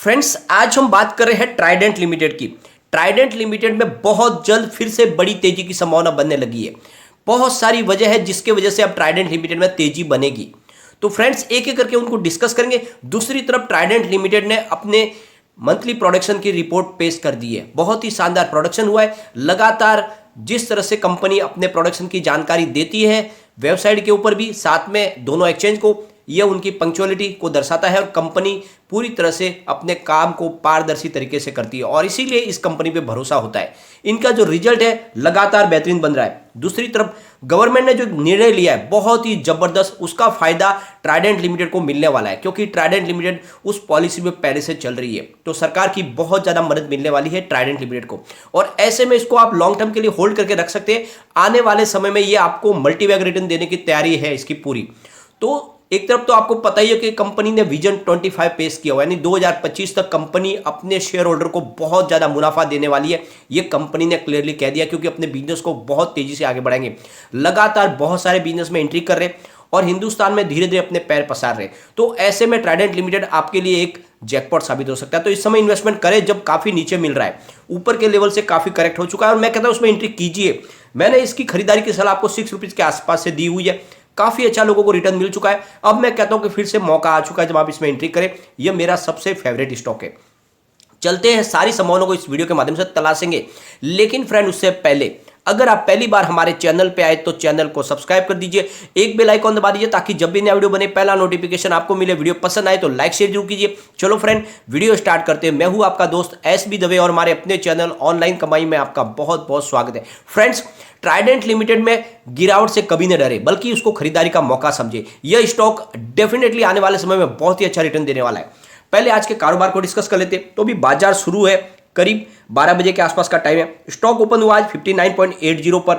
Friends, आज हम बात कर रहे हैं ट्राइडेंट लिमिटेड की। ट्राइडेंट लिमिटेड में बहुत जल्द फिर से बड़ी तेजी की संभावना बनने लगी है। बहुत सारी वजह है जिसके वजह से अब ट्राइडेंट लिमिटेड में तेजी बनेगी। तो फ्रेंड्स, एक एक करके उनको डिस्कस करेंगे। दूसरी तरफ ट्राइडेंट लिमिटेड ने अपने मंथली प्रोडक्शन की रिपोर्ट पेश कर दी है। बहुत ही शानदार प्रोडक्शन हुआ है। लगातार जिस तरह से कंपनी अपने प्रोडक्शन की जानकारी देती है वेबसाइट के ऊपर भी, साथ में दोनों एक्सचेंज को, यह उनकी पंक्चुअलिटी को दर्शाता है और कंपनी पूरी तरह से अपने काम को पारदर्शी तरीके से करती है और इसीलिए इस कंपनी पे भरोसा होता है। इनका जो रिजल्ट है लगातार बेहतरीन बन रहा है। दूसरी तरफ गवर्नमेंट ने जो निर्णय लिया है बहुत ही जबरदस्त, उसका फायदा ट्राइडेंट लिमिटेड को मिलने वाला है क्योंकि ट्राइडेंट लिमिटेड उस पॉलिसी में पहले से चल रही है। तो सरकार की बहुत ज्यादा मदद मिलने वाली है ट्राइडेंट लिमिटेड को और ऐसे में इसको आप लॉन्ग टर्म के लिए होल्ड करके रख सकते हैं। आने वाले समय में ये आपको मल्टीबैग रिटर्न देने की तैयारी है इसकी पूरी। तो एक तरफ तो आपको पता ही है कि कंपनी ने विजन 25 पेश किया हुआ, यानी 2025 तक कंपनी अपने शेयर होल्डर को बहुत ज्यादा मुनाफा देने वाली है। ये कंपनी ने क्लियरली कह दिया क्योंकि अपने बिजनेस को बहुत तेजी से आगे बढ़ाएंगे। लगातार बहुत सारे बिजनेस में एंट्री कर रहे और हिंदुस्तान में धीरे धीरे अपने पैर पसार रहे। तो ऐसे में ट्राइडेंट लिमिटेड आपके लिए एक जैकपॉट साबित हो सकता है। तो इस समय इन्वेस्टमेंट करें जब काफी नीचे मिल रहा है, ऊपर के लेवल से काफी करेक्ट हो चुका है और मैं कहता हूं उसमें एंट्री कीजिए। मैंने इसकी खरीदारी की सलाह आपको ₹6 के आसपास से दी हुई है। काफी अच्छा लोगों को रिटर्न मिल चुका है। अब मैं कहता हूं कि फिर से मौका आ चुका है जब आप इसमें एंट्री करें। यह मेरा सबसे फेवरेट स्टॉक है। चलते हैं, सारी संभावनाओं को इस वीडियो के माध्यम से तलाशेंगे। लेकिन फ्रेंड, उससे पहले अगर आप पहली बार हमारे चैनल पे आए तो चैनल को सब्सक्राइब कर दीजिए, एक बेल आइकॉन दबा दीजिए ताकि जब भी नया वीडियो बने पहला नोटिफिकेशन आपको मिले। वीडियो पसंद आए तो लाइक शेयर जरूर कीजिए। चलो फ्रेंड, वीडियो स्टार्ट करते हैं। मैं हूं आपका दोस्त SB दवे और हमारे अपने चैनल ऑनलाइन कमाई में आपका बहुत बहुत स्वागत है। फ्रेंड्स, ट्राइडेंट लिमिटेड में गिरावट से कभी न डरे बल्कि उसको खरीदारी का मौका समझे। यह स्टॉक डेफिनेटली आने वाले समय में बहुत ही अच्छा रिटर्न देने वाला है। पहले आज के कारोबार को डिस्कस कर लेते हैं। तो अभी बाजार शुरू है, करीब 12 बजे के आसपास का टाइम है। स्टॉक ओपन हुआ आज 59.80 पर।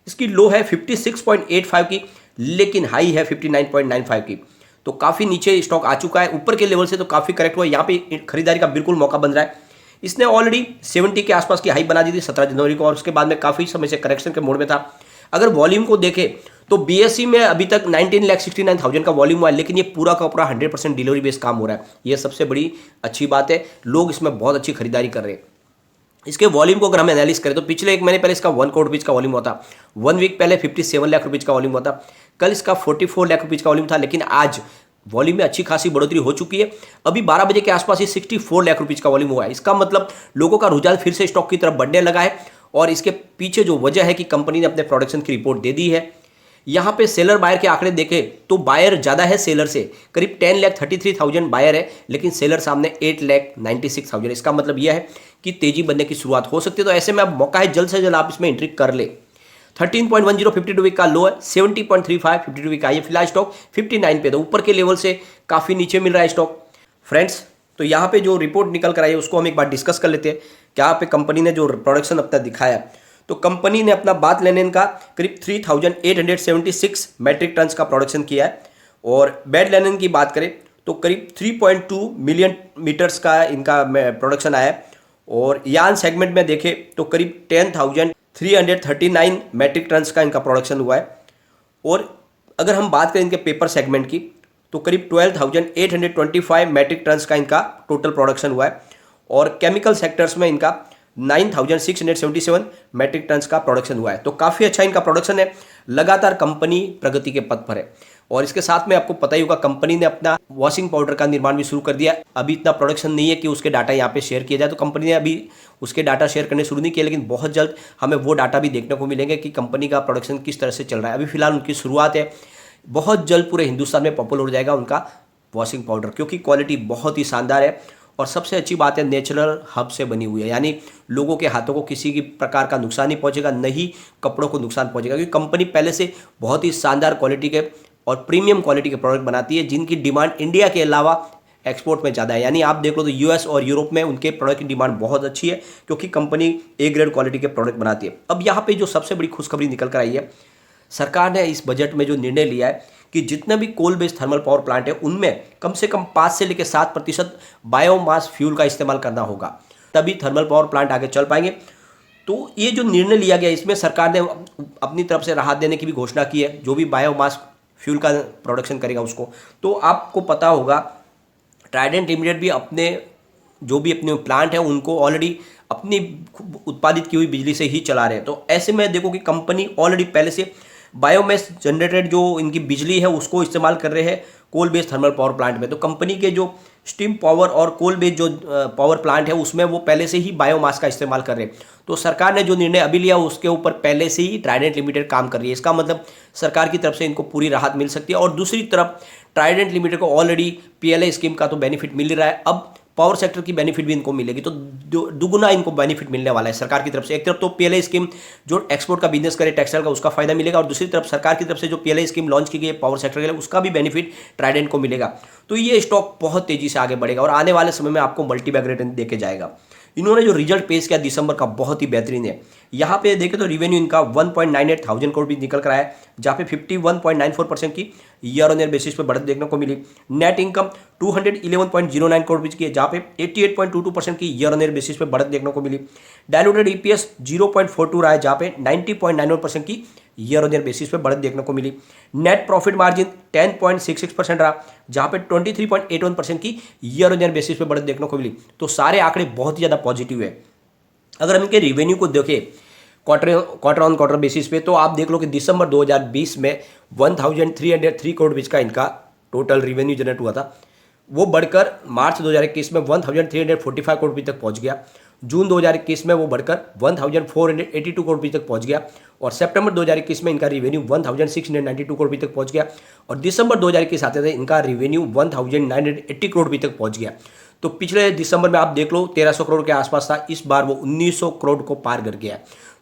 इसकी लो है 56.85 की, लेकिन हाई है 59.95 की। तो काफी नीचे स्टॉक आ चुका है। ऊपर के लेवल से तो काफी करेक्ट हुआ है। यहाँ पे खरीदारी का बिल्कुल मौका बन रहा है। इसने ऑलरेडी 70 के आसपास की हाई बना दी थी 17 जनवरी को और उसके बाद में काफी समय से करेक्शन के मोड में था। अगर वॉल्यूम को देखें तो BSE में अभी तक 19,69,000 का वॉल्यूम हुआ है, लेकिन ये पूरा का पूरा 100% डिलीवरी बेस्ड काम हो रहा है। ये सबसे बड़ी अच्छी बात है। लोग इसमें बहुत अच्छी खरीदारी कर रहे हैं। इसके वॉल्यूम को अगर हम एनालिस करें तो पिछले एक महीने पहले इसका 1 करोड़ रुपीज का वॉल्यूम हुआ था। 1 वीक पहले 57 लाख रुपीज का वॉल्यूम हुआ था। कल इसका 44 लाख रुपीज का वॉल्यूम था, लेकिन आज वॉल्यूम में अच्छी खासी बढ़ोतरी हो चुकी है। अभी 12 बजे के आसपास ही 64 लाख रुपीज का वॉल्यूम हुआ है। इसका मतलब लोगों का रुझान फिर से स्टॉक की तरफ बढ़ने लगा है और इसके पीछे जो वजह है कि कंपनी ने अपने प्रोडक्शन की रिपोर्ट दे दी है। यहाँ पे सेलर बायर के आंकड़े देखें तो बायर ज़्यादा है सेलर से, करीब 10,33,000 बायर है, लेकिन सेलर सामने 8,96,000। इसका मतलब यह है कि तेजी बनने की शुरुआत हो सकती है। तो ऐसे में अब मौका है, जल्द से जल्द आप इसमें एंट्री कर ले। 13.10 52 वीक का लो है, 70.35 52 वीक का। ये फिलहाल स्टॉक 59 पे, तो ऊपर के लेवल से काफ़ी नीचे मिल रहा है स्टॉक। फ्रेंड्स, तो यहाँ पे जो रिपोर्ट निकल कर आई है उसको हम एक बार डिस्कस कर लेते हैं। क्या पे कंपनी ने जो प्रोडक्शन अपना दिखाया, तो कंपनी ने अपना बात लेने का करीब 3,876 मैट्रिक टन का प्रोडक्शन किया है और बेड लेनिन की बात करें तो करीब 3.2 मिलियन मीटर्स का इनका प्रोडक्शन आया है और यार्न सेगमेंट में देखें तो करीब 10,339 मैट्रिक टन का इनका प्रोडक्शन हुआ है। और अगर हम बात करें इनके पेपर सेगमेंट की तो करीब 12,825 मैट्रिक टन का इनका टोटल प्रोडक्शन हुआ है और केमिकल सेक्टर्स में इनका 9,677 मैट्रिक टन का प्रोडक्शन हुआ है। तो काफ़ी अच्छा इनका प्रोडक्शन है। लगातार कंपनी प्रगति के पथ पर है और इसके साथ में आपको पता ही होगा कंपनी ने अपना वॉशिंग पाउडर का निर्माण भी शुरू कर दिया। अभी इतना प्रोडक्शन नहीं है कि उसके डाटा यहाँ पे शेयर किया जाए, तो कंपनी ने अभी उसके डाटा शेयर करने शुरू नहीं किया, लेकिन बहुत जल्द हमें वो डाटा भी देखने को मिलेंगे कि कंपनी का प्रोडक्शन किस तरह से चल रहा है। अभी फिलहाल उनकी शुरुआत है। बहुत जल्द पूरे हिंदुस्तान में पॉपुलर हो जाएगा उनका वॉशिंग पाउडर क्योंकि क्वालिटी बहुत ही शानदार है और सबसे अच्छी बात है नेचुरल हब से बनी हुई है, यानी लोगों के हाथों को किसी की प्रकार का नुकसान नहीं पहुंचेगा, न ही कपड़ों को नुकसान पहुंचेगा क्योंकि कंपनी पहले से बहुत ही शानदार क्वालिटी के और प्रीमियम क्वालिटी के प्रोडक्ट बनाती है जिनकी डिमांड इंडिया के अलावा एक्सपोर्ट में ज़्यादा है। यानी आप देख लो तो US और यूरोप में उनके प्रोडक्ट की डिमांड बहुत अच्छी है क्योंकि कंपनी A ग्रेड क्वालिटी के प्रोडक्ट बनाती है। अब यहाँ पर जो सबसे बड़ी खुशखबरी निकल कर आई है, सरकार ने इस बजट में जो निर्णय लिया है कि जितने भी coal based thermal power plant है उनमें कम से कम 5 से लेकर 7% बायोमास फ्यूल का इस्तेमाल करना होगा, तभी थर्मल पावर प्लांट आगे चल पाएंगे। तो ये जो निर्णय लिया गया इसमें सरकार ने अपनी तरफ से राहत देने की भी घोषणा की है, जो भी बायोमास फ्यूल का प्रोडक्शन करेगा उसको। तो आपको पता होगा ट्राइडेंट लिमिटेड भी अपने जो भी अपने प्लांट है उनको ऑलरेडी अपनी उत्पादित की हुई बिजली से ही चला रहे हैं। तो ऐसे में देखो कि कंपनी ऑलरेडी पहले से बायोमेस जनरेटेड जो इनकी बिजली है उसको इस्तेमाल कर रहे हैं coal based thermal power plant में। तो कंपनी के जो स्टीम पावर और कोल बेस्ड जो पावर प्लांट है उसमें वो पहले से ही बायोमास का इस्तेमाल कर रहे हैं। तो सरकार ने जो निर्णय अभी लिया उसके ऊपर पहले से ही ट्राइडेंट लिमिटेड काम कर रही है। इसका मतलब सरकार की तरफ से इनको पूरी राहत मिल सकती है। और दूसरी तरफ ट्राइडेंट लिमिटेड को ऑलरेडी पीएलआई स्कीम का तो बेनिफिट मिल रहा है, अब पावर सेक्टर की बेनिफिट भी इनको मिलेगी। तो दुगुना इनको बेनिफिट मिलने वाला है सरकार की तरफ से। एक तरफ तो पीएलआई स्कीम जो एक्सपोर्ट का बिजनेस करे टेक्सटाइल का उसका फायदा मिलेगा, और दूसरी तरफ सरकार की तरफ से जो पीएलआई स्कीम लॉन्च की गई है पावर सेक्टर के लिए उसका भी बेनिफिट ट्राइडेंट को मिलेगा। तो ये स्टॉक बहुत तेजी से आगे बढ़ेगा और आने वाले समय में आपको मल्टी बैग रिटर्न देके जाएगा। इन्होंने जो रिजल्ट पेश किया दिसंबर का बहुत ही बेहतरीन है। यहाँ पे देखें तो रेवेन्यू इनका 1.98 थाउजेंड करोड़ भी निकल कर आया है, जहाँ पे 51.94% की ईयर ऑन ईयर बेसिस पे बढ़त देखने को मिली। नेट इनकम 211.09 करोड़ की है, जहाँ पे 88.22% की ईयर ऑन ईयर बेसिस पे बढ़त देखने को मिली। डायलूटेड ईपीएस 0.42 रहा है, जहाँ पे 90.91% की ईयर ऑन ईयर बेसिस पे बढ़त देखने को मिली। नेट प्रॉफिट मार्जिन 10.66% रहा, जहाँ पे 23.81% की ईयर ऑन ईयर बेसिस पे बढ़त देखने को मिली। तो सारे आंकड़े बहुत ही ज़्यादा पॉजिटिव है। अगर हम इनके रिवेन्यू को देखें क्वार्टर ऑन क्वार्टर बेसिस पे, तो आप देख लो कि दिसंबर 2020 में 1303 करोड़ बीच का इनका टोटल रिवेन्यू जनरेट हुआ था। वो बढ़कर मार्च 2021 में 1345 करोड़ रुपये तक पहुंच गया। जून 2021 में वो बढ़कर 1482 करोड़ रुपये तक पहुंच गया, और सितंबर 2021 में इनका रिवेन्यू 1692 करोड़ रुपये तक पहुंच गया, और दिसंबर 2021 आते थे इनका रिवेन्यू 1980 करोड़ रुपये तक पहुंच गया। तो पिछले दिसंबर में आप देख लो 1300 करोड़ के आसपास था, इस बार वो 1900 करोड़ को पार कर गया।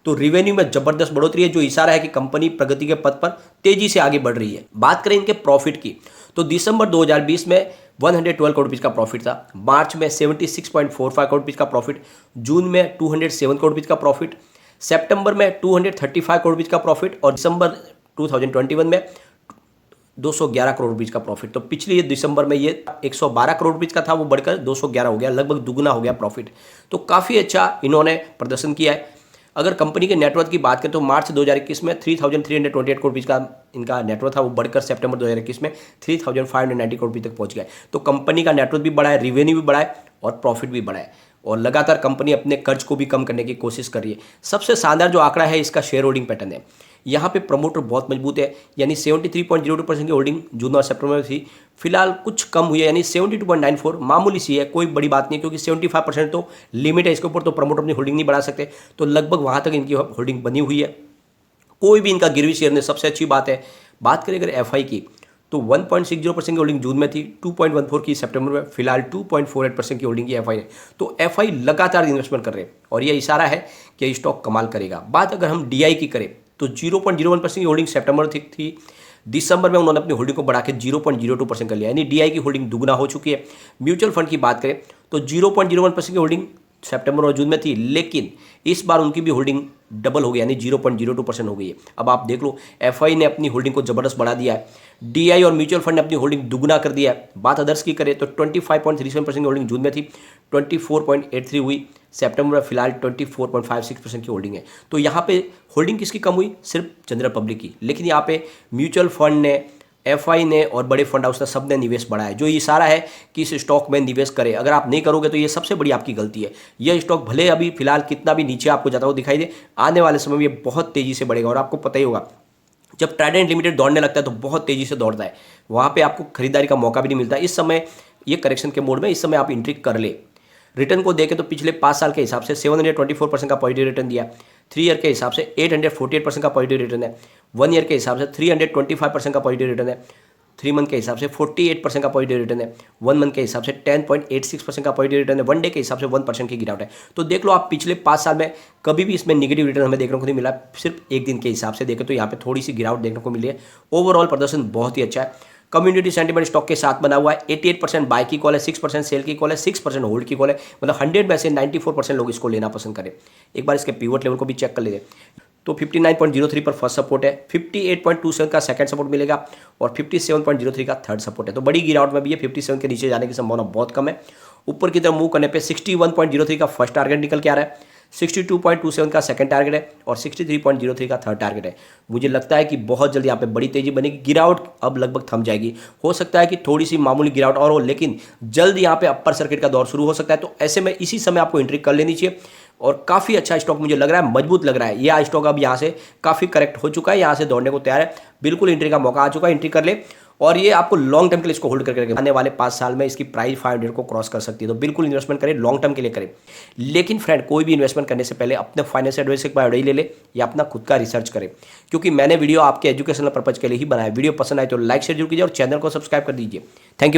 तो रिवेन्यू में जबरदस्त बढ़ोतरी है, जो इशारा है कि कंपनी प्रगति के पथ पर तेजी से आगे बढ़ रही है। बात करें इनके प्रॉफिट की, तो दिसंबर 2020 में 112 करोड़ रुपये का प्रॉफिट था, मार्च में 76.45 करोड़ रुपये का प्रॉफिट, जून में 207 करोड़ रुपये का प्रॉफिट, सितंबर में 235 करोड़ रुपये का प्रॉफिट, और दिसंबर 2021 में 211 करोड़ रुपये का प्रॉफिट। तो पिछले दिसंबर में ये 112 करोड़ रुपये का था, वो बढ़कर 211 हो गया, लगभग दुगुना हो गया प्रॉफिट। तो काफ़ी अच्छा इन्होंने प्रदर्शन किया है। अगर कंपनी के नेटवर्थ की बात करें तो मार्च 2021 में 3328 करोड़ रुपये का इनका नेटवर्थ था, वो बढ़कर सितंबर 2021 में 3590 करोड़ रुपये तक पहुंच गया। तो कंपनी का नेटवर्थ भी बढ़ा है, रिवेन्यू भी बढ़ा है और प्रॉफिट भी बढ़ा है, और लगातार कंपनी अपने कर्ज को भी कम करने की कोशिश कर रही है। सबसे शानदार जो आंकड़ा है इसका शेयर होल्डिंग पैटर्न है। यहाँ पे प्रमोटर बहुत मजबूत है, यानी 73.02% की होल्डिंग जून और सितंबर में थी, फिलहाल कुछ कम हुई है, यानी 72.94, मामूली सी है, कोई बड़ी बात नहीं, क्योंकि 75% तो लिमिट है, इसके ऊपर तो प्रमोटर अपनी होल्डिंग नहीं बढ़ा सकते। तो लगभग वहाँ तक इनकी होल्डिंग बनी हुई है, कोई भी इनका गिरवी शेयर नहीं, सबसे अच्छी बात है। बात करें अगर एफआई की, तो 1.60% की होल्डिंग जून में थी, 2.14 की सितंबर में, फिलहाल 2.48% की होल्डिंग की एफआई है। तो एफआई लगातार इन्वेस्टमेंट कर रहे हैं और यह इशारा है कि ये स्टॉक कमाल करेगा। बात अगर हम डीआई की करें तो 0.01% की होल्डिंग सितंबर थी, दिसंबर में उन्होंने अपनी होल्डिंग को बढ़ा के 0.02% कर लिया, यानी डीआई की होल्डिंग दुगुना हो चुकी है। म्यूचुअल फंड की बात करें तो 0.01% की होल्डिंग सितंबर और जून में थी, लेकिन इस बार उनकी भी होल्डिंग डबल हो गई, यानी 0.02% हो गई है। अब आप देख लो एफआई ने अपनी होल्डिंग को जबरदस्त बढ़ा दिया है, डीआई और म्यूचुअल फंड ने अपनी होल्डिंग दुगुना कर दिया है। बात अदर्स की करें तो 25.37% की होल्डिंग जून में थी, 24.83 हुई सितंबर में, फिलहाल 24.56% की होल्डिंग है। तो यहाँ पे होल्डिंग किसकी कम हुई? सिर्फ जनरल पब्लिक की, लेकिन यहाँ पे म्यूचुअल फंड ने, एफआई ने और बड़े फंड हाउस ने सबने निवेश बढ़ाया, जो इशारा है कि इस स्टॉक में निवेश करें। अगर आप नहीं करोगे तो ये सबसे बड़ी आपकी गलती है। यह स्टॉक भले अभी फिलहाल कितना भी नीचे आपको जाता हुआ दिखाई दे, आने वाले समय में ये बहुत तेजी से बढ़ेगा। और आपको पता ही होगा जब ट्राइडेंट लिमिटेड दौड़ने लगता है तो बहुत तेजी से दौड़ता है, वहाँ पर आपको खरीदारी का मौका भी नहीं मिलता। इस समय ये करेक्शन के मोड में, इस समय आप एंट्री कर ले। रिटर्न को देखें तो पिछले 5 साल के हिसाब से 724% का पॉजिटिव रिटर्न दिया, 3 ईयर के हिसाब से 848% का पॉजिटिव रिटर्न है, 1 ईयर के हिसाब से 325% का पॉजिटिव रिटर्न है, 3 मंथ के हिसाब से 48% का पॉजिटिव रिटर्न है, 1 मंथ के हिसाब से 10.86% का पॉजिटिव रिटर्न है, 1 डे के हिसाब से 1% की गिरावट है। तो देख लो आप पिछले 5 साल में कभी भी इसमें नेगेटिव रिटर्न हमें देखने को नहीं मिला। सिर्फ एक दिन के हिसाब से देखें तो यहाँ पे थोड़ी सी गिरावट देखने को मिली है। ओवरऑल प्रदर्शन बहुत ही अच्छा है। कम्युनिटी सेंटीमेंट स्टॉक के साथ बना हुआ है, 88% बाय की कॉल है, 6% सेल की कॉल है, 6% होल्ड की कॉल है, मतलब 100 में से 94% लोग इसको लेना पसंद करें। एक बार इसके पिवट लेवल को भी चेक कर लेते। तो 59.03 पर फर्स्ट सपोर्ट है, 58.27 का सेकंड सपोर्ट मिलेगा और 57.03 का थर्ड सपोर्ट है। तो बड़ी गिरावट में भी है, 57 के नीचे जाने की संभावना बहुत कम है। ऊपर की तरफ मूव करने पे 61.03 का फर्स्ट टारगेट निकल के आ रहा है, 62.27 का सेकंड टारगेट है और 63.03 का थर्ड टारगेट है। मुझे लगता है कि बहुत जल्दी यहाँ पे बड़ी तेजी बनेगी, गिरावट अब लगभग थम जाएगी। हो सकता है कि थोड़ी सी मामूली गिरावट और हो, लेकिन जल्द यहाँ पे अपर सर्किट का दौर शुरू हो सकता है। तो ऐसे में इसी समय आपको एंट्री कर लेनी चाहिए और काफ़ी अच्छा स्टॉक मुझे लग रहा है, मजबूत लग रहा है। यह स्टॉक अब यहाँ से काफ़ी करेक्ट हो चुका है, यहाँ से दौड़ने को तैयार है, बिल्कुल एंट्री का मौका आ चुका है, एंट्री कर ले। और ये आपको लॉन्ग टर्म के लिए इसको होल्ड करके आने वाले 5 साल में इसकी प्राइस 500 को क्रॉस कर सकती है। तो बिल्कुल इन्वेस्टमेंट करें, लॉन्ग टर्म के लिए करें। लेकिन फ्रेंड, कोई भी इन्वेस्टमेंट करने से पहले अपने फाइनेंशियल एडवाइस से एक बार ले ले या अपना खुद का रिसर्च करें, क्योंकि मैंने वीडियो आपके एजुकेशनल पर्पज के लिए ही बनाया। वीडियो पसंद आए तो लाइक शेयर जरूर कीजिए और चैनल को सब्सक्राइब कर दीजिए। Thank you.